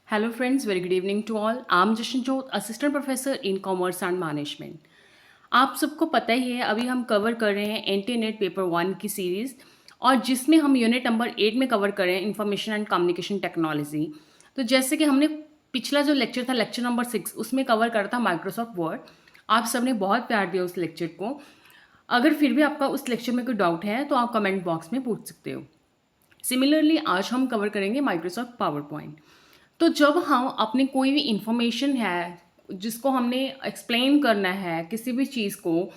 Hello friends, very good evening to all. I'm Jashanjot, Assistant Professor in Commerce and Management. आप सबको पता ही है अभी हम कवर कर रहे हैं NT-NET पेपर 1 की सीरीज़ और जिसमें हम यूनिट नंबर 8 में कवर कर रहे हैं इंफॉर्मेशन एंड कम्युनिकेशन टेक्नोलॉजी। तो जैसे कि हमने पिछला जो लेक्चर था लेक्चर नंबर 6 उसमें कवर करा था माइक्रोसॉफ्ट वर्ड। आप सबने बहुत प्यार दिया उस लेक्चर को। अगर फिर भी आपका उस लेक्चर में कोई डाउट है तो आप कमेंट बॉक्स में पूछ सकते हो। सिमिलरली आज हम कवर करेंगे माइक्रोसॉफ्ट पावर पॉइंट। तो जब हम अपनी कोई भी इंफॉर्मेशन है जिसको हमने एक्सप्लेन करना है किसी भी चीज़ को,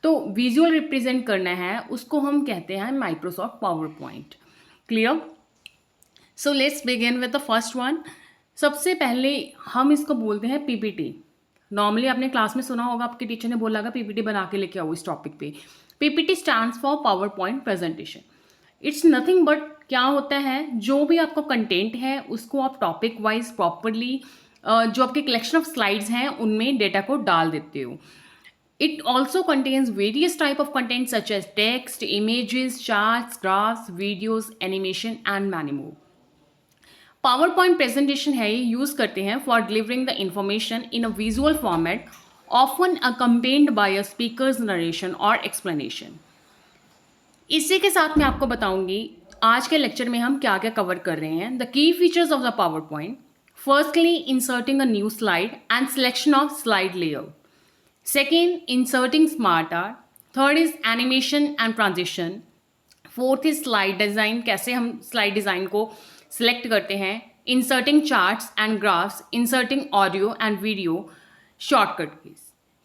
तो विजुअल रिप्रेजेंट करना है, उसको हम कहते हैं Microsoft power point. Clear? So let's begin with the first one. सबसे पहले हम इसको बोलते हैं पीपीटी। नॉर्मली आपने क्लास में सुना होगा, आपके टीचर ने बोला होगा पीपीटी बना के लेके आओ इस टॉपिक पे। PPT stands for power point presentation. It's nothing but क्या होता है, जो भी आपका कंटेंट है उसको आप टॉपिक वाइज प्रॉपरली जो आपके कलेक्शन ऑफ स्लाइड्स हैं उनमें डेटा को डाल देते हो। It also contains various type of content such as text, images, charts, graphs, videos, animation and many more. PowerPoint presentation है ये यूज़ करते हैं for delivering the information in a visual format, often accompanied by a speaker's narration और explanation. इसी के साथ मैं आपको बताऊंगी आज के लेक्चर में हम क्या क्या कवर कर रहे हैं। The key features of the power point. Firstly, inserting a new slide and selection of slide layout. Second, inserting smart art. Third is animation and transition. Fourth is slide design, कैसे हम slide design को select करते हैं। Inserting charts and graphs, inserting audio and video, shortcut keys.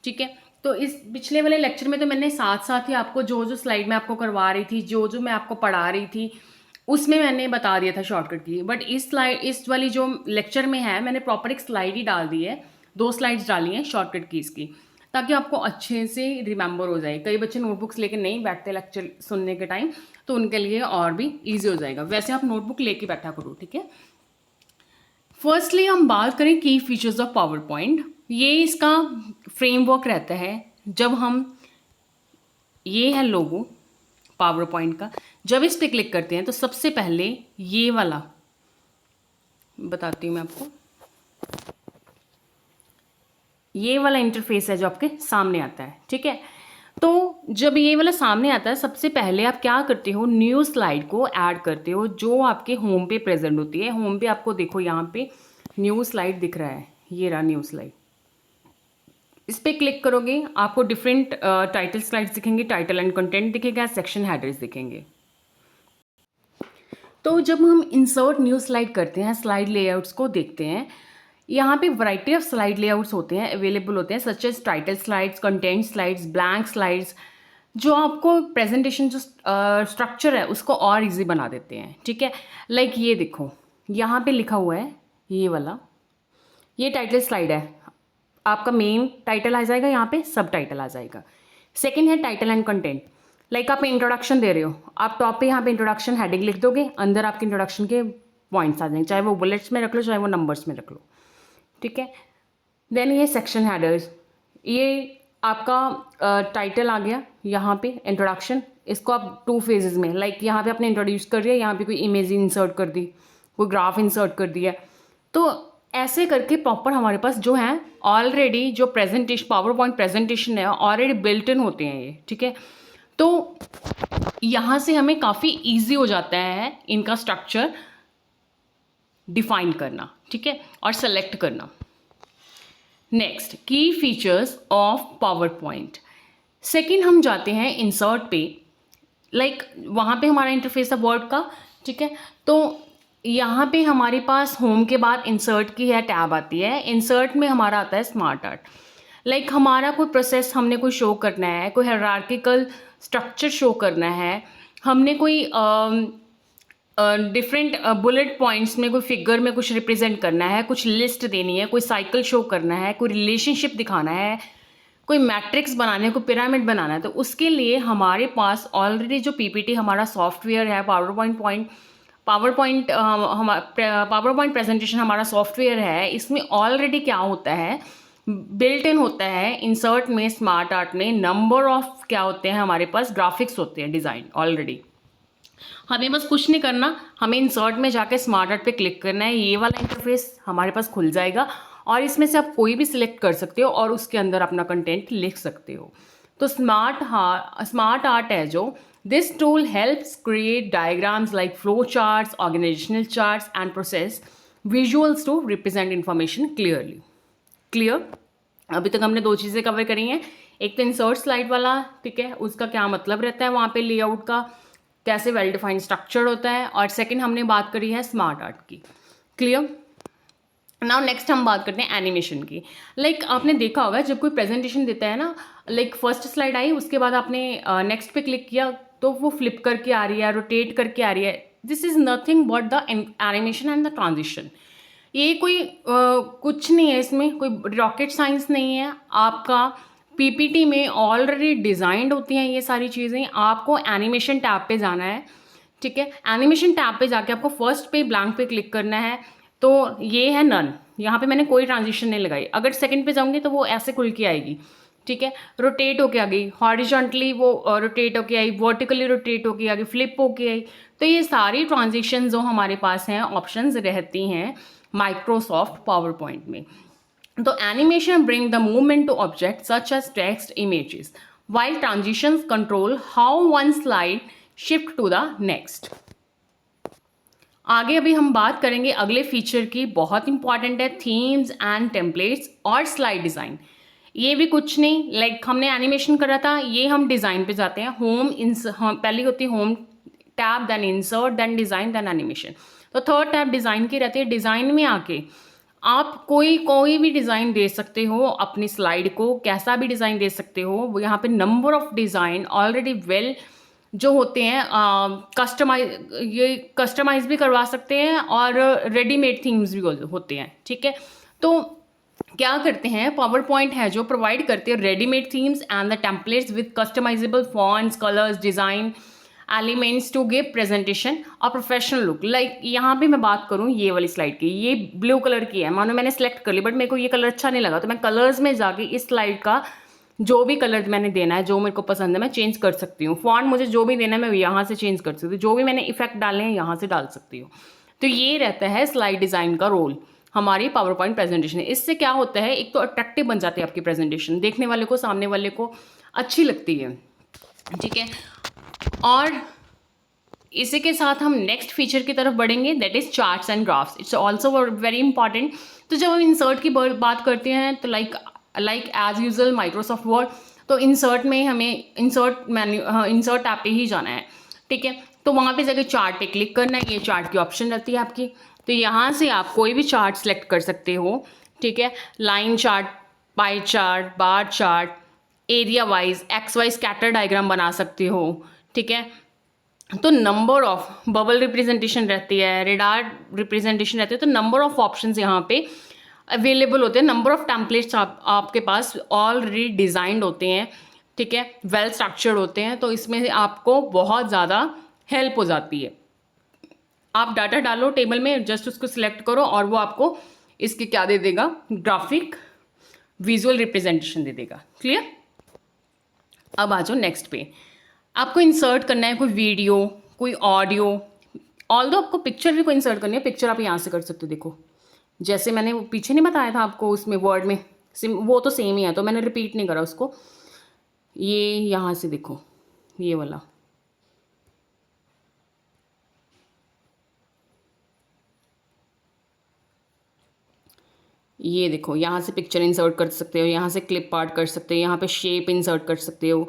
ठीक है, तो इस पिछले वाले लेक्चर में तो मैंने साथ साथ ही आपको जो जो स्लाइड मैं आपको करवा रही थी, जो जो मैं आपको पढ़ा रही थी, उसमें मैंने बता दिया था शॉर्टकट की। बट इस वाली जो लेक्चर में है मैंने प्रॉपर एक स्लाइड ही डाल दी है, 2 स्लाइड्स डाली हैं शॉर्टकट कीज़ की, ताकि आपको अच्छे से रिमेंबर हो जाए। कई बच्चे नोटबुक्स लेके नहीं बैठते लेक्चर सुनने के टाइम, तो उनके लिए और भी ईजी हो जाएगा। वैसे आप नोटबुक लेके बैठा करो, ठीक है। फर्स्टली हम बात करें की फीचर्स ऑफ पावर पॉइंट। ये इसका फ्रेमवर्क रहता है। जब हम, ये है लोगो पावर पॉइंट का, जब इस पे क्लिक करते हैं तो सबसे पहले ये वाला बताती हूँ मैं आपको, ये वाला इंटरफेस है जो आपके सामने आता है। ठीक है, तो जब ये वाला सामने आता है सबसे पहले आप क्या करते हो, न्यू स्लाइड को ऐड करते हो जो आपके होम पे प्रेजेंट होती है। होम पे आपको देखो यहाँ पे न्यू स्लाइड दिख रहा है, ये रहा न्यू स्लाइड। इस पर क्लिक करोगे आपको डिफरेंट टाइटल स्लाइड्स दिखेंगे, टाइटल एंड कंटेंट दिखेगा, सेक्शन हेडर्स दिखेंगे। तो जब हम इंसर्ट न्यू स्लाइड करते हैं, स्लाइड लेआउट्स को देखते हैं, यहाँ पे वैरायटी ऑफ स्लाइड लेआउट्स होते हैं, अवेलेबल होते हैं, such as title slides, content slides, blank slides, जो आपको प्रेजेंटेशन जो स्ट्रक्चर है उसको और इजी बना देते हैं। ठीक है, लाइक ये देखो यहाँ पे लिखा हुआ है, ये वाला, ये टाइटल स्लाइड है, आपका मेन टाइटल आ जाएगा, यहाँ पे सब टाइटल आ जाएगा। सेकेंड है टाइटल एंड कंटेंट, लाइक आप इंट्रोडक्शन दे रहे हो, आप टॉप पे यहाँ पे इंट्रोडक्शन हेडिंग लिख दोगे, अंदर आपके इंट्रोडक्शन के पॉइंट्स आ जाएंगे, चाहे वो बुलेट्स में रख लो चाहे वो नंबर्स में रख लो। ठीक है, देन ये सेक्शन हेडर्स, ये आपका टाइटल आ गया, यहाँ पे इंट्रोडक्शन, इसको आप 2 फेजेस में, लाइक यहाँ पे आपने इंट्रोड्यूस कर दिया, यहाँ पे कोई इमेज इंसर्ट कर दी, कोई ग्राफ इंसर्ट कर दिया, तो ऐसे करके प्रॉपर हमारे पास जो है ऑलरेडी जो प्रेजेंटेशन, पावर पॉइंट प्रेजेंटेशन है ऑलरेडी बिल्ट इन होते हैं ये। ठीक है, तो यहाँ से हमें काफ़ी ईजी हो जाता है इनका स्ट्रक्चर डिफाइन करना, ठीक है, और सेलेक्ट करना। नेक्स्ट, की features of power point. Second हम जाते हैं इंसर्ट पे, लाइक वहाँ पे हमारा इंटरफेस है वर्ड का। ठीक है, तो यहाँ पे हमारे पास होम के बाद इंसर्ट की है टैब आती है। इंसर्ट में हमारा आता है स्मार्ट आर्ट, लाइक हमारा कोई प्रोसेस हमने कोई शो करना है, कोई हायरार्किकल स्ट्रक्चर शो करना है, हमने कोई डिफरेंट बुलेट पॉइंट्स में कोई फिगर में कुछ रिप्रेजेंट करना है, कुछ लिस्ट देनी है, कोई साइकिल शो करना है, कोई रिलेशनशिप दिखाना है, कोई मैट्रिक्स बनाना है, कोई पिरामिड बनाना है, तो उसके लिए हमारे पास ऑलरेडी जो पीपीटी हमारा सॉफ्टवेयर है, पावर पॉइंट प्रेजेंटेशन हमारा सॉफ्टवेयर है, इसमें ऑलरेडी क्या होता है, बिल्ट इन होता है इंसर्ट में, स्मार्ट आर्ट में नंबर ऑफ क्या होते हैं हमारे पास, ग्राफिक्स होते हैं डिज़ाइन ऑलरेडी। हमें बस कुछ नहीं करना, हमें इंसर्ट में जाके स्मार्ट आर्ट पे क्लिक करना है। ये वाला इंटरफेस हमारे पास खुल जाएगा और इसमें से आप कोई भी सिलेक्ट कर सकते हो और उसके अंदर अपना कंटेंट लिख सकते हो। तो स्मार्ट आर्ट है जो, this tool helps create diagrams like flow charts, organisational charts and process visuals to represent information clearly. Clear? अभी तक हमने दो चीज़ें कवर करी हैं। एक तो इंसर्ट स्लाइड वाला, ठीक है, उसका क्या मतलब रहता है वहाँ पे लेआउट का, कैसे वेल डिफाइंड स्ट्रक्चर होता है, और सेकंड हमने बात करी है स्मार्ट आर्ट की। क्लियर? नाउ नेक्स्ट हम बात करते हैं एनिमेशन की। लाइक आपने देखा होगा जब कोई प्रेजेंटेशन देता है ना, लाइक फर्स्ट स्लाइड आई, उसके बाद आपने नेक्स्ट पे क्लिक किया तो वो फ्लिप करके आ रही है, रोटेट करके आ रही है। This is nothing but the animation and the transition. ये कोई कुछ नहीं है, इसमें कोई रॉकेट साइंस नहीं है। आपका पीपीटी में ऑलरेडी डिज़ाइंड होती हैं ये सारी चीज़ें। आपको एनिमेशन टैब पे जाना है, ठीक है। एनिमेशन टैब पे जाके आपको फर्स्ट पे ब्लैंक पे क्लिक करना है। तो ये है नन, यहाँ पे मैंने कोई ट्रांजिशन नहीं लगाई। अगर सेकंड पे जाऊँगी तो वो ऐसे खुल के आएगी, ठीक है। रोटेट होके आ गई, हॉरिजॉन्टली वो रोटेट होके आई, वर्टिकली रोटेट होके आ गई, फ्लिप होके आई। तो ये सारी ट्रांजिशन जो हमारे पास हैं, ऑप्शंस रहती हैं माइक्रोसॉफ्ट पावर पॉइंट में। तो animation bring the movement to object such as text, images, while transitions control how one slide shift to the next। आगे अभी हम बात करेंगे अगले फीचर की, बहुत इंपॉर्टेंट है, थीम्स एंड टेम्पलेट्स और स्लाइड डिज़ाइन। ये भी कुछ नहीं, लाइक हमने एनिमेशन करा था, ये हम डिज़ाइन पे जाते हैं। पहली होती है home tab, then insert, then design, then animation. तो थर्ड टैब डिज़ाइन की रहती है। डिज़ाइन में आके आप कोई भी डिज़ाइन दे सकते हो अपनी स्लाइड को, कैसा भी डिज़ाइन दे सकते हो। वो यहाँ पे number of design already well जो होते हैं, कस्टमाइज भी करवा सकते हैं और रेडीमेड थीम्स भी होते हैं, ठीक है। तो क्या करते हैं, पावर पॉइंट है जो प्रोवाइड करते हैं readymade themes and the templates with customisable fonts, colours, design elements to give presentation और प्रोफेशनल लुक। लाइक यहाँ पे मैं बात करूँ ये वाली स्लाइड की, ये ब्लू कलर की है, मानो मैंने सेलेक्ट कर ली, बट मेरे को ये कलर अच्छा नहीं लगा, तो मैं कलर्स में जाके इस स्लाइड का जो भी कलर मैंने देना है, जो मेरे को पसंद है, मैं चेंज कर सकती हूँ। फॉन्ट मुझे जो भी देना है मैं यहाँ से चेंज कर सकती हूँ, जो भी मैंने इफेक्ट डालने हैं यहाँ से डाल सकती हूँ। तो ये रहता है स्लाइड डिज़ाइन का रोल हमारी पावर पॉइंट प्रेजेंटेशन। इससे क्या होता है, एक तो अट्रैक्टिव बन जाती है आपकी प्रेजेंटेशन, देखने वाले को, सामने वाले को अच्छी लगती है, ठीक है। और इसी के साथ हम नेक्स्ट फीचर की तरफ बढ़ेंगे, that is charts and graphs. It's also very important. तो जब हम इंसर्ट की बात करते हैं तो like as usual Microsoft Word, तो इंसर्ट में हमें इंसर्ट ऐप पे ही जाना है, ठीक है। तो वहाँ पे जाकर चार्ट पे क्लिक करना है, ये चार्ट की ऑप्शन रहती है आपकी। तो यहाँ से आप कोई भी चार्ट सेलेक्ट कर सकते हो, ठीक है। Line chart, pie chart, bar chart, area wise, x y scatter diagram बना सकते हो, ठीक है। तो नंबर ऑफ बबल रिप्रेजेंटेशन रहती है, रेडार रिप्रेजेंटेशन रहती है। तो नंबर ऑफ ऑप्शंस यहाँ पे अवेलेबल होते हैं, नंबर ऑफ टेम्पलेट्स आपके पास ऑलरेडी डिज़ाइंड होते हैं, ठीक है, वेल स्ट्रक्चर्ड होते हैं। तो इसमें आपको बहुत ज़्यादा हेल्प हो जाती है। आप डाटा डालो टेबल में, जस्ट उसको सिलेक्ट करो और वो आपको इसके क्या दे देगा, ग्राफिक विजुअल रिप्रेजेंटेशन दे देगा। क्लियर? अब आ जाओ नेक्स्ट पे। आपको इंसर्ट करना है कोई वीडियो, कोई ऑडियो, ऑल्दो आपको पिक्चर भी कोई इंसर्ट करनी है, पिक्चर आप यहाँ से कर सकते हो। देखो जैसे मैंने वो पीछे नहीं बताया था आपको उसमें वर्ड में, वो तो सेम ही है, तो मैंने रिपीट नहीं करा उसको। ये यहाँ से देखो, ये वाला, ये देखो, यहाँ से पिक्चर इंसर्ट कर सकते हो, यहाँ से क्लिप आर्ट कर सकते हो, यहाँ पे शेप इंसर्ट कर सकते हो,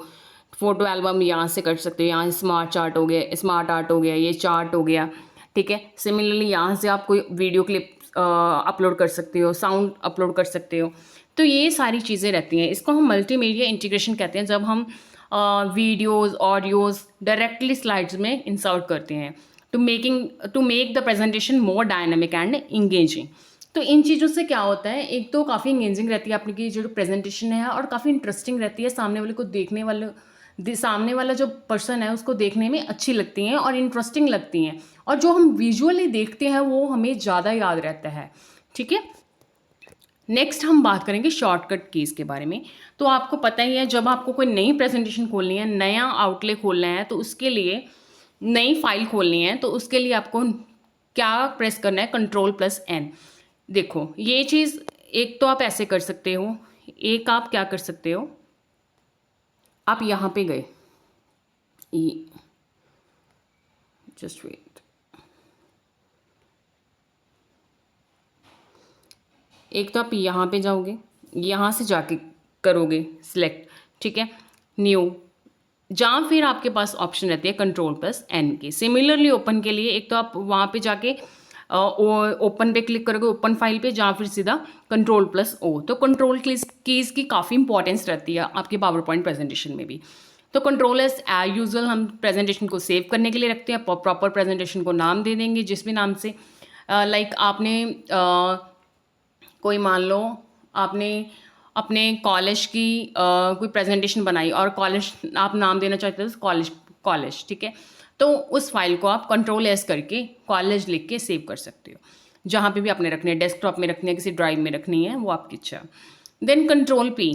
फोटो एल्बम यहाँ से कर सकते हो, यहाँ स्मार्ट चार्ट हो गया, स्मार्ट आर्ट हो गया, ये चार्ट हो गया, ठीक है। सिमिलरली यहाँ से आप कोई वीडियो क्लिप अपलोड कर सकते हो, साउंड अपलोड कर सकते हो। तो ये सारी चीज़ें रहती हैं, इसको हम मल्टीमीडिया इंटीग्रेशन कहते हैं, जब हम वीडियोज़, ऑडियोज़ डायरेक्टली स्लाइड्स में इंसर्ट करते हैं to make the presentation more dynamic and engaging. तो इन चीज़ों से क्या होता है, एक तो काफ़ी इंगेजिंग रहती है आपकी जो प्रेजेंटेशन है, और काफ़ी इंटरेस्टिंग रहती है, सामने वाले को सामने वाला जो पर्सन है उसको देखने में अच्छी लगती हैं और इंटरेस्टिंग लगती हैं, और जो हम विजुअली देखते हैं वो हमें ज़्यादा याद रहता है, ठीक है। नेक्स्ट हम बात करेंगे शॉर्टकट कीज़ के बारे में। तो आपको पता ही है, जब आपको कोई नई प्रेजेंटेशन खोलनी है, नया आउटलेट खोलना है, तो उसके लिए नई फाइल खोलनी है तो उसके लिए आपको क्या प्रेस करना है, Ctrl+N। देखो ये चीज़ एक तो आप ऐसे कर सकते हो, एक आप क्या कर सकते हो, आप यहाँ पे गए, जस्ट वेट, एक तो आप यहाँ पे जाओगे, यहाँ से जाके करोगे सिलेक्ट, ठीक है, न्यू, जहाँ फिर आपके पास ऑप्शन रहती है Ctrl+N की। सिमिलरली ओपन के लिए एक तो आप वहाँ पे जाके ओपन पे क्लिक करोगे, ओपन फाइल पे, जहाँ फिर सीधा Ctrl+O। तो कंट्रोल कीज़ की काफ़ी इंपॉर्टेंस रहती है आपके पावर पॉइंट प्रेजेंटेशन में भी। तो Ctrl+S एज यूजल हम प्रेजेंटेशन को सेव करने के लिए रखते हैं, प्रॉपर प्रेजेंटेशन को नाम दे देंगे जिस भी नाम से, लाइक आपने कोई मान लो आपने अपने कॉलेज की कोई प्रेजेंटेशन बनाई और कॉलेज आप नाम देना चाहते हो कॉलेज, ठीक है, तो उस फाइल को आप Ctrl+S करके कॉलेज लिख के सेव कर सकते हो, जहाँ पे भी आपने रखनी है, डेस्कटॉप में रखनी है, किसी ड्राइव में रखनी है, वो आपकी इच्छा। देन Ctrl+P,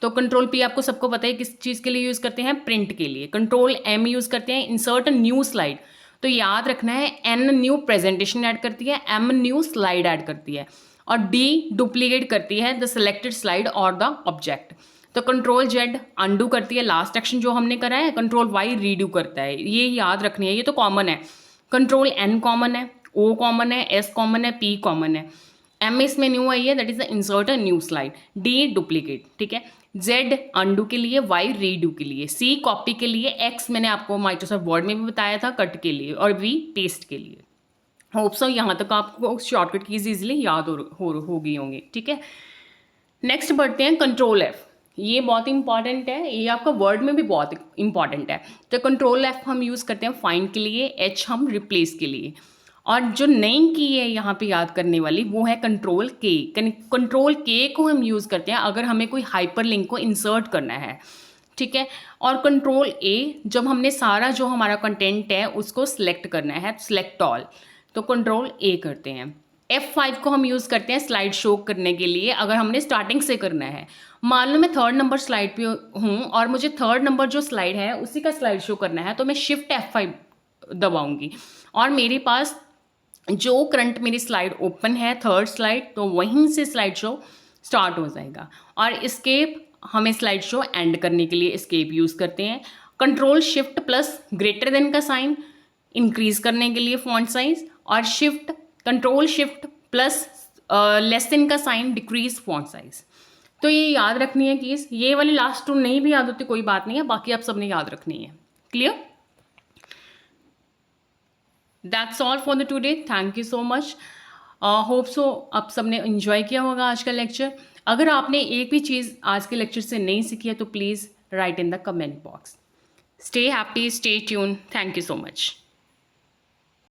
तो Ctrl+P आपको सबको पता है किस चीज़ के लिए यूज़ करते हैं, प्रिंट के लिए। Ctrl+M यूज़ करते हैं इंसर्ट न्यू स्लाइड, तो याद रखना है N न्यू प्रेजेंटेशन ऐड करती है, M न्यू स्लाइड ऐड करती है, और D डुप्लीकेट करती है द सिलेक्टेड स्लाइड और द ऑब्जेक्ट। तो Ctrl+Z अंडू करती है लास्ट एक्शन जो हमने करा है, Ctrl+Y रीडू करता है, ये याद रखनी है, ये तो कॉमन है। Ctrl+N कॉमन है, O कॉमन है, S कॉमन है, P कॉमन है, M इसमें न्यू आई है, that is the insert a new slide, D duplicate, ठीक है, Z अंडू के लिए, Y रीडू के लिए, C कॉपी के लिए, X मैंने आपको माइक्रोसॉफ्ट वर्ड में भी बताया था कट के लिए, और V पेस्ट के लिए। होप सो यहाँ तक आपको शॉर्टकट कीज इजीली याद हो गई होंगी, ठीक है। नेक्स्ट बढ़ते हैं Ctrl+F, ये बहुत इंपॉर्टेंट है, ये आपका वर्ड में भी बहुत इंपॉर्टेंट है। तो Ctrl+F हम यूज़ करते हैं फाइंड के लिए, H हम रिप्लेस के लिए, और जो नई की है यहाँ पे याद करने वाली वो है Ctrl+K। Ctrl+K को हम यूज़ करते हैं अगर हमें कोई हाइपर लिंक को इंसर्ट करना है, ठीक है, और Ctrl+A जब हमने सारा जो हमारा कंटेंट है उसको सिलेक्ट करना है, सिलेक्ट ऑल, तो Ctrl+A करते हैं। F5 को हम यूज़ करते हैं स्लाइड शो करने के लिए, अगर हमने स्टार्टिंग से करना है। मान लो मैं 3rd नंबर स्लाइड पे हूँ और मुझे 3rd नंबर जो स्लाइड है उसी का स्लाइड शो करना है, तो मैं Shift F5 दबाऊंगी और मेरे पास जो करंट मेरी स्लाइड ओपन है 3rd स्लाइड, तो वहीं से स्लाइड शो स्टार्ट हो जाएगा। और एस्केप हमें स्लाइड शो एंड करने के लिए एस्केप यूज़ करते हैं। Ctrl+Shift+greater देन का साइन इंक्रीज करने के लिए फॉन्ट साइज, और Ctrl+Shift+लेस देन का साइन डिक्रीज फॉन्ट साइज। तो ये याद रखनी है कि ये वाली लास्ट टू नहीं भी याद होती कोई बात नहीं है, बाकी आप सबने याद रखनी है। Clear? That's all for the today, thank you so much. Hope so आप सबने इन्जॉय किया होगा आज का लेक्चर। अगर आपने एक भी चीज़ आज के लेक्चर से नहीं सीखी है तो please write in the comment box. Stay happy, stay tune, thank you so much.